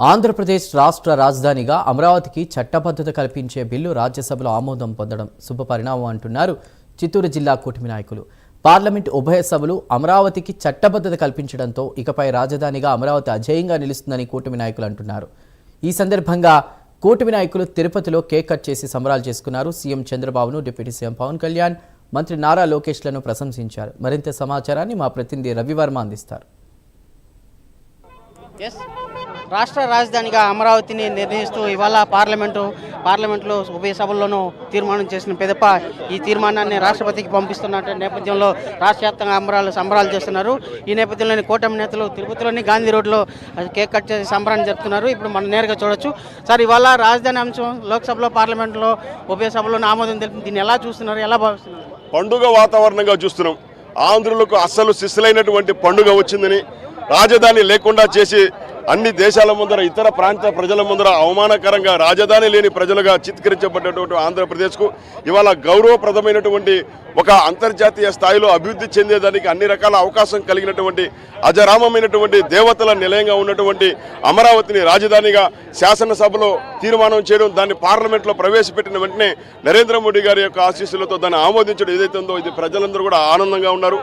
ఆంధ్రప్రదేశ్ రాష్ట్ర రాజధానిగా అమరావతికి చట్టబద్ధత కల్పించే బిల్లు రాజ్యసభలో ఆమోదం పొందడం శుభపరిణామం అంటున్నారు చిత్తూరు జిల్లా కూటమి నాయకులు. పార్లమెంట్ ఉభయ సభలు అమరావతికి చట్టబద్ధత కల్పించడంతో ఇకపై రాజధానిగా అమరావతి అజేయంగా నిలుస్తుందని కూటమి నాయకులు అంటున్నారు. ఈ సందర్భంగా కూటమి నాయకులు తిరుపతిలో కేక్ కట్ చేసి సంబరాలు చేసుకున్నారు. సీఎం చంద్రబాబును, డిప్యూటీ సీఎం పవన్ కళ్యాణ్, మంత్రి నారా లోకేష్లను ప్రశంసించారు. మరింత సమాచారాన్ని మా ప్రతినిధి రవివర్మ అందిస్తారు. రాష్ట్ర రాజధానిగా అమరావతిని నిర్ణయిస్తూ ఇవాళ పార్లమెంట్లో ఉభయ సభల్లోనూ తీర్మానం చేసిన పెదప ఈ తీర్మానాన్ని రాష్ట్రపతికి పంపిస్తున్న నేపథ్యంలో రాష్ట్ర వ్యాప్తంగా సంబరాలు చేస్తున్నారు. ఈ నేపథ్యంలోని కూటమి నేతలు తిరుపతిలోని గాంధీ రోడ్లో కేక్ కట్ చేసి సంబరాన్ని జరుపుతున్నారు. ఇప్పుడు మనం నేరుగా చూడొచ్చు. సార్, ఇవాళ రాజధాని అంశం లోక్సభలో, పార్లమెంట్లో ఉభయ సభల్లోనూ ఆమోదం తెలిపింది. దీన్ని ఎలా చూస్తున్నారు, ఎలా భావిస్తున్నారు? పండుగ వాతావరణంగా చూస్తున్నాం. ఆంధ్రులకు అస్సలు సిస్సులైనటువంటి పండుగ వచ్చిందని, రాజధాని లేకుండా చేసి అన్ని దేశాల ముందర, ఇతర ప్రాంత ప్రజల ముందర అవమానకరంగా రాజధాని లేని ప్రజలుగా చిత్కరించబడ్డటువంటి ఆంధ్రప్రదేశ్కు ఇవాళ గౌరవప్రదమైనటువంటి ఒక అంతర్జాతీయ స్థాయిలో అభివృద్ధి చెందేదానికి అన్ని రకాల అవకాశం కలిగినటువంటి అజరామమైనటువంటి దేవతల నిలయంగా ఉన్నటువంటి అమరావతిని రాజధానిగా శాసనసభలో తీర్మానం చేయడం, దాన్ని పార్లమెంట్లో ప్రవేశపెట్టిన వెంటనే నరేంద్ర మోడీ గారి యొక్క ఆశీస్సులతో దాన్ని ఆమోదించడం ఏదైతే ఉందో, ఇది ప్రజలందరూ కూడా ఆనందంగా ఉన్నారు.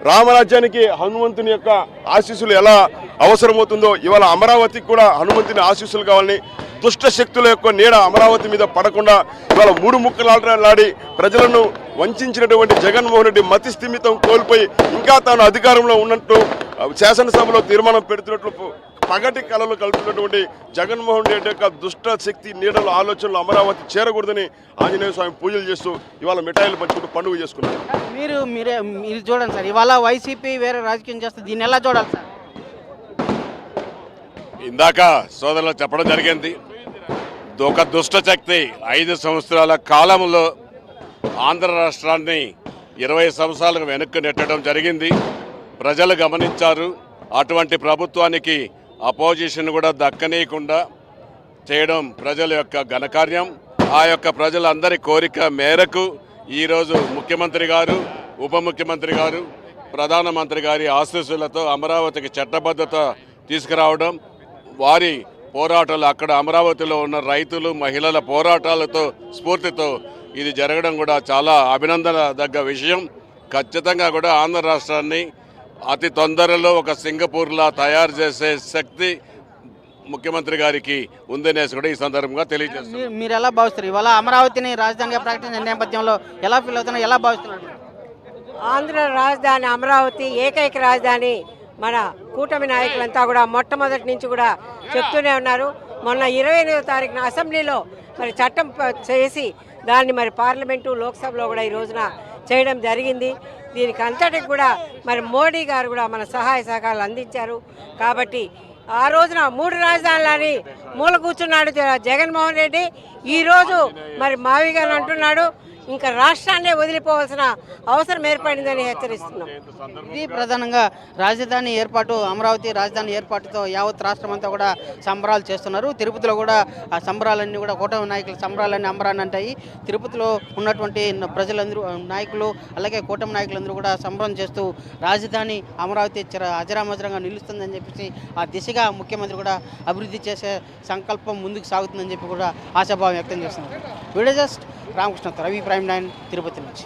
రామరాజ్యానికి హనుమంతుని యొక్క ఆశీస్సులు ఎలా అవసరమవుతుందో ఇవాళ అమరావతికి కూడా హనుమంతుని ఆశీస్సులు కావాలని, దుష్ట శక్తుల యొక్క నీడ అమరావతి మీద పడకుండా ఇవాళ మూడు ముక్కలాడి ప్రజలను వంచినటువంటి జగన్మోహన్ రెడ్డి మతి స్థిమితం కోల్పోయి ఇంకా తాను అధికారంలో ఉన్నట్టు శాసనసభలో తీర్మానం పెడుతున్నట్లు పగటి కళలు కలుపుతున్నటువంటి జగన్మోహన్ రెడ్డి యొక్క దుష్ట శక్తి నీడల ఆలోచనలు అమరావతి చేరకూడదని ఆంజనేయ స్వామి పూజలు చేస్తూ ఇవాళ మిఠాయిలు పంచుకుంటూ పండుగ చేసుకున్నారు. మీరు చూడండి సార్, ఇవాళ వైసీపీ వేరే రాజకీయం చేస్తే దీన్ని ఎలా చూడాలి సార్? ఇందాక సోదరులు చెప్పడం జరిగింది. ఒక దుష్ట శక్తి 5 సంవత్సరాల కాలంలో ఆంధ్ర రాష్ట్రాన్ని 20 సంవత్సరాలకు వెనక్కి నెట్టడం జరిగింది. ప్రజలు గమనించారు. అటువంటి ప్రభుత్వానికి అపోజిషన్ కూడా దక్కనీయకుండా చేయడం ప్రజల యొక్క ఘనకార్యం. ఆ యొక్క ప్రజలందరి కోరిక మేరకు ఈరోజు ముఖ్యమంత్రి గారు, ఉప ముఖ్యమంత్రి గారు, ప్రధానమంత్రి గారి ఆశీస్సులతో అమరావతికి చట్టబద్ధత తీసుకురావడం, వారి పోరాటాలు, అక్కడ అమరావతిలో ఉన్న రైతులు, మహిళల పోరాటాలతో స్ఫూర్తితో ఇది జరగడం కూడా చాలా అభినందన దగ్గ విషయం. ఖచ్చితంగా కూడా ఆంధ్ర రాష్ట్రాన్ని అతి తొందరలో ఒక సింగపూర్లా తయారు చేసే శక్తి ముఖ్యమంత్రి గారికి ఉందనేసి కూడా ఈ సందర్భంగా తెలియజేస్తున్నారు. మీరు ఎలా భావిస్తారు? ఇవాళ అమరావతిని రాజధానిగా ప్రకటించిన నేపథ్యంలో ఎలా ఫీల్ అవుతున్నారు, ఎలా భావిస్తున్నారు? ఆంధ్ర రాజధాని అమరావతి ఏకైక రాజధాని. మన కూటమి నాయకులంతా కూడా మొట్టమొదటి నుంచి కూడా చెప్తూనే ఉన్నారు. మొన్న 28వ తారీఖున అసెంబ్లీలో మరి చట్టం చేసి దాన్ని మరి పార్లమెంటు, లోక్సభలో కూడా ఈ రోజున చేయడం జరిగింది. దీనికి అంతటికి కూడా మరి మోడీ గారు కూడా మన సహాయ సహకారాలు అందించారు. కాబట్టి ఆ రోజున 3 రాజధానులని మూల కూర్చున్నాడు జగన్మోహన్ రెడ్డి. ఈరోజు మరి మావి గారు అంటున్నాడు ఇంకా రాష్ట్రాన్నే వదిలిపోవాల్సిన అవసరం ఏర్పడిందని హెచ్చరిస్తున్నాం. ఇది ప్రధానంగా రాజధాని ఏర్పాటు, అమరావతి రాజధాని ఏర్పాటుతో యావత్ రాష్ట్రం అంతా కూడా సంబరాలు చేస్తున్నారు. తిరుపతిలో కూడా ఆ సంబరాలన్నీ కూడా కూటమి నాయకుల సంబరాలన్నీ అంబరాన్ని అంటాయి. తిరుపతిలో ఉన్నటువంటి ప్రజలందరూ, నాయకులు, అలాగే కూటమి నాయకులందరూ కూడా సంబరం చేస్తూ రాజధాని అమరావతి అజరామజరంగా నిలుస్తుందని చెప్పేసి ఆ దిశగా ముఖ్యమంత్రి కూడా అభివృద్ధి చేసే సంకల్పం ముందుకు సాగుతుందని చెప్పి కూడా ఆశాభావం వ్యక్తం చేస్తున్నారు. Video just Ramakrishna, Ravi prime 9, Tirupati నుంచి.